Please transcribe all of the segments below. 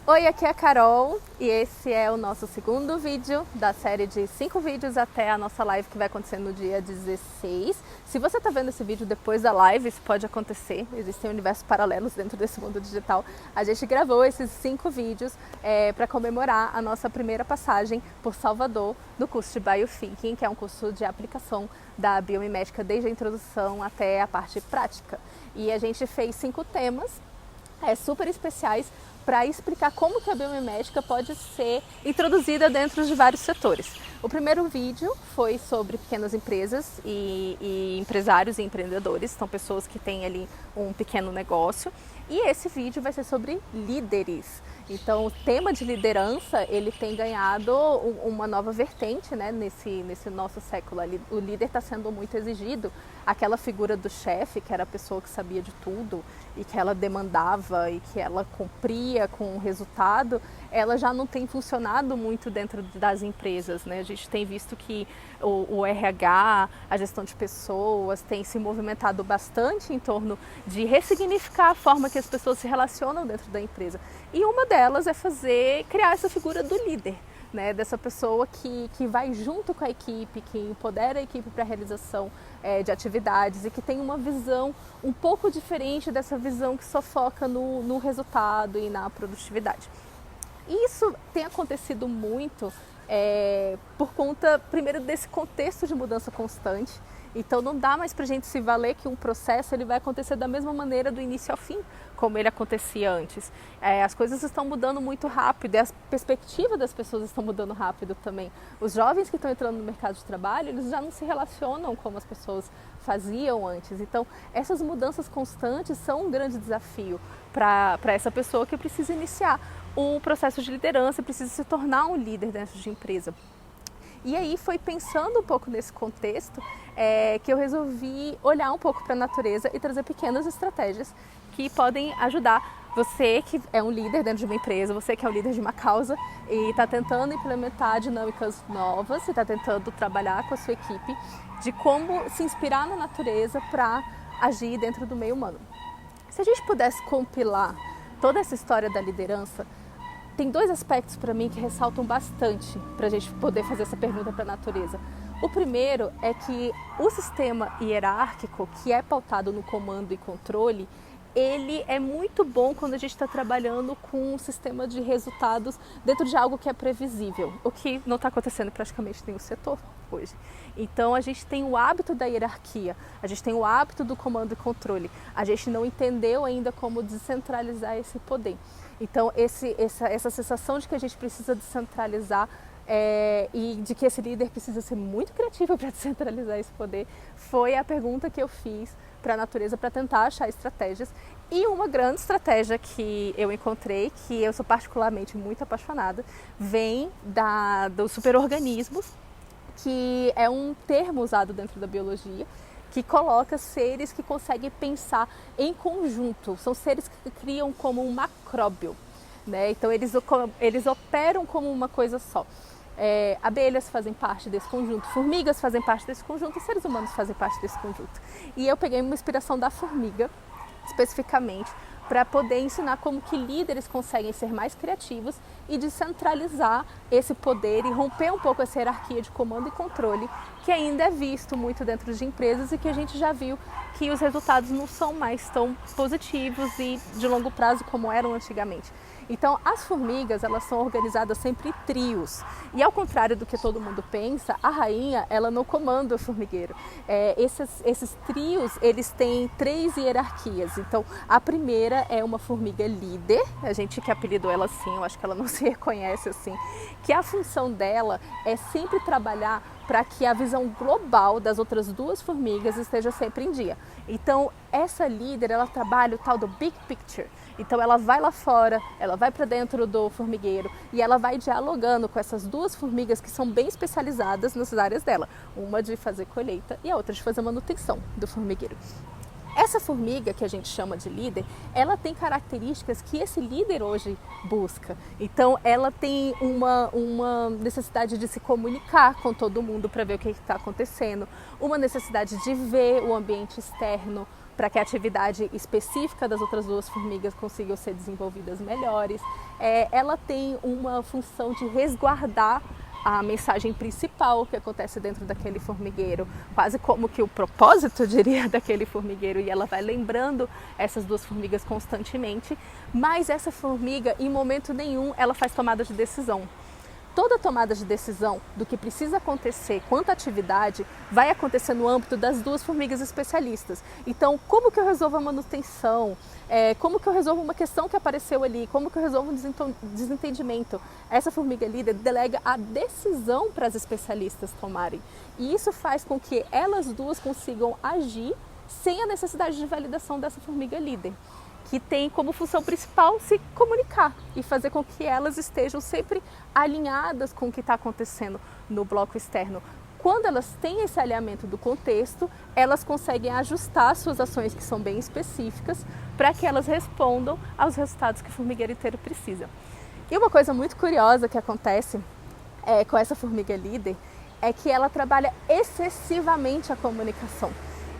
Oi, aqui é a Carol e esse é o nosso segundo vídeo da série de 5 vídeos até a nossa live que vai acontecer no dia 16. Se você está vendo esse vídeo depois da live, isso pode acontecer, existem universos paralelos dentro desse mundo digital. A gente gravou esses 5 vídeos para comemorar a nossa primeira passagem por Salvador no curso de Biothinking, que é um curso de aplicação da biomimética desde a introdução até a parte prática. E a gente fez 5 temas super especiais para explicar como que a biomimética pode ser introduzida dentro de vários setores. O primeiro vídeo foi sobre pequenas empresas e empresários e empreendedores, então pessoas que têm ali um pequeno negócio. E esse vídeo vai ser sobre líderes. Então o tema de liderança ele tem ganhado uma nova vertente, né? Nesse nosso século. O líder está sendo muito exigido. Aquela figura do chefe, que era a pessoa que sabia de tudo e que ela demandava e que ela cumpria com o resultado, ela já não tem funcionado muito dentro das empresas, né? A gente tem visto que o RH, a gestão de pessoas, tem se movimentado bastante em torno de ressignificar a forma que as pessoas se relacionam dentro da empresa. E uma delas é criar essa figura do líder, né, dessa pessoa que vai junto com a equipe, que empodera a equipe para a realização de atividades e que tem uma visão um pouco diferente dessa visão que só foca no resultado e na produtividade. E isso tem acontecido muito por conta, primeiro, desse contexto de mudança constante. Então não dá mais para a gente se valer que um processo ele vai acontecer da mesma maneira do início ao fim, como ele acontecia antes. As coisas estão mudando muito rápido e a perspectiva das pessoas estão mudando rápido também. Os jovens que estão entrando no mercado de trabalho, eles já não se relacionam como as pessoas faziam antes. Então essas mudanças constantes são um grande desafio para essa pessoa que precisa iniciar o processo de liderança, precisa se tornar um líder dentro de empresa. E aí foi pensando um pouco nesse contexto que eu resolvi olhar um pouco para a natureza e trazer pequenas estratégias que podem ajudar você que é um líder dentro de uma empresa, você que é um líder de uma causa e está tentando implementar dinâmicas novas, está tentando trabalhar com a sua equipe, de como se inspirar na natureza para agir dentro do meio humano. Se a gente pudesse compilar toda essa história da liderança, tem 2 aspectos para mim que ressaltam bastante para a gente poder fazer essa pergunta para a natureza. O primeiro é que o sistema hierárquico, que é pautado no comando e controle, ele é muito bom quando a gente está trabalhando com um sistema de resultados dentro de algo que é previsível, o que não está acontecendo em praticamente nenhum setor hoje. Então a gente tem o hábito da hierarquia, a gente tem o hábito do comando e controle, a gente não entendeu ainda como descentralizar esse poder. Então essa sensação de que a gente precisa descentralizar e de que esse líder precisa ser muito criativo para descentralizar esse poder foi a pergunta que eu fiz para a natureza para tentar achar estratégias. E uma grande estratégia que eu encontrei, que eu sou particularmente muito apaixonada, vem dos superorganismos, que é um termo usado dentro da biologia, que coloca seres que conseguem pensar em conjunto. São seres que criam como um macróbio, né? Então eles operam como uma coisa só. Abelhas fazem parte desse conjunto, formigas fazem parte desse conjunto e seres humanos fazem parte desse conjunto. E eu peguei uma inspiração da formiga, especificamente, para poder ensinar como que líderes conseguem ser mais criativos e descentralizar esse poder e romper um pouco essa hierarquia de comando e controle que ainda é visto muito dentro de empresas e que a gente já viu que os resultados não são mais tão positivos e de longo prazo como eram antigamente. Então, as formigas, elas são organizadas sempre em trios. E ao contrário do que todo mundo pensa, a rainha, ela não comanda o formigueiro. Esses trios, eles têm 3 hierarquias. Então, a primeira é uma formiga líder, a gente que apelidou ela assim, eu acho que ela não se reconhece assim, que a função dela é sempre trabalhar para que a visão global das outras 2 formigas esteja sempre em dia. Então, essa líder, ela trabalha o tal do big picture. Então, ela vai lá fora, ela vai para dentro do formigueiro e ela vai dialogando com essas 2 formigas que são bem especializadas nas áreas dela. Uma de fazer colheita e a outra de fazer manutenção do formigueiro. Essa formiga, que a gente chama de líder, ela tem características que esse líder hoje busca. Então, ela tem uma necessidade de se comunicar com todo mundo para ver o que está acontecendo, uma necessidade de ver o ambiente externo para que a atividade específica das outras duas formigas consiga ser desenvolvidas melhores. Ela tem uma função de resguardar a mensagem principal que acontece dentro daquele formigueiro, quase como que o propósito, eu diria, daquele formigueiro, e ela vai lembrando essas duas formigas constantemente, mas essa formiga, em momento nenhum, ela faz tomada de decisão. Toda tomada de decisão do que precisa acontecer quanto à atividade vai acontecer no âmbito das duas formigas especialistas. Então, como que eu resolvo a manutenção? Como que eu resolvo uma questão que apareceu ali? Como que eu resolvo um desentendimento? Essa formiga líder delega a decisão para as especialistas tomarem. E isso faz com que elas duas consigam agir sem a necessidade de validação dessa formiga líder, que tem como função principal se comunicar e fazer com que elas estejam sempre alinhadas com o que está acontecendo no bloco externo. Quando elas têm esse alinhamento do contexto, elas conseguem ajustar suas ações, que são bem específicas, para que elas respondam aos resultados que o formigueiro inteiro precisa. E uma coisa muito curiosa que acontece com essa formiga líder é que ela trabalha excessivamente a comunicação.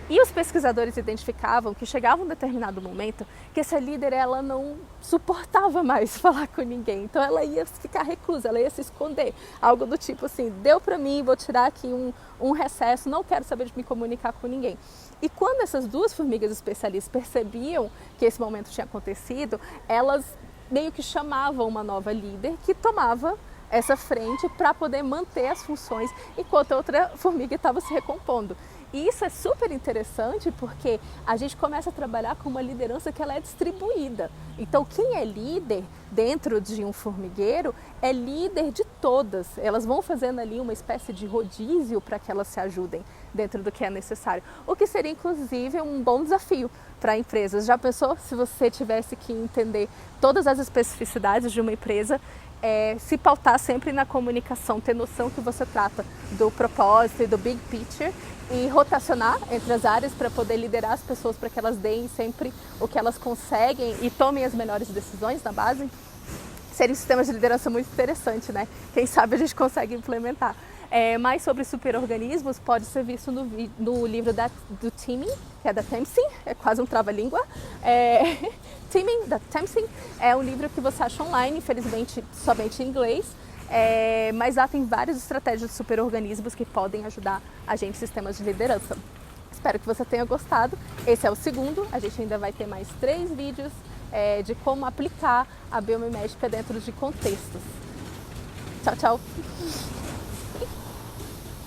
E os pesquisadores identificavam que chegava um determinado momento que essa líder ela não suportava mais falar com ninguém. Então ela ia ficar reclusa, ela ia se esconder. Algo do tipo assim, deu para mim, vou tirar aqui um recesso, não quero saber de me comunicar com ninguém. E quando essas duas formigas especialistas percebiam que esse momento tinha acontecido, elas meio que chamavam uma nova líder que tomava essa frente para poder manter as funções enquanto a outra formiga estava se recompondo. E isso é super interessante porque a gente começa a trabalhar com uma liderança que ela é distribuída. Então quem é líder dentro de um formigueiro é líder de todas. Elas vão fazendo ali uma espécie de rodízio para que elas se ajudem dentro do que é necessário. O que seria inclusive um bom desafio para empresas. Já pensou se você tivesse que entender todas as especificidades de uma empresa? Se pautar sempre na comunicação, ter noção que você trata do propósito e do big picture e rotacionar entre as áreas para poder liderar as pessoas para que elas deem sempre o que elas conseguem e tomem as melhores decisões na base. Seria um sistema de liderança muito interessante, né? Quem sabe a gente consegue implementar. Mais sobre superorganismos pode ser visto no livro do Teaming, que é da Temsin, é quase um trava-língua. Teaming, da Temsin, é um livro que você acha online, infelizmente somente em inglês, mas lá tem várias estratégias de superorganismos que podem ajudar a gente em sistemas de liderança. Espero que você tenha gostado. Esse é o segundo, a gente ainda vai ter mais 3 vídeos de como aplicar a biomimética dentro de contextos. Tchau, tchau!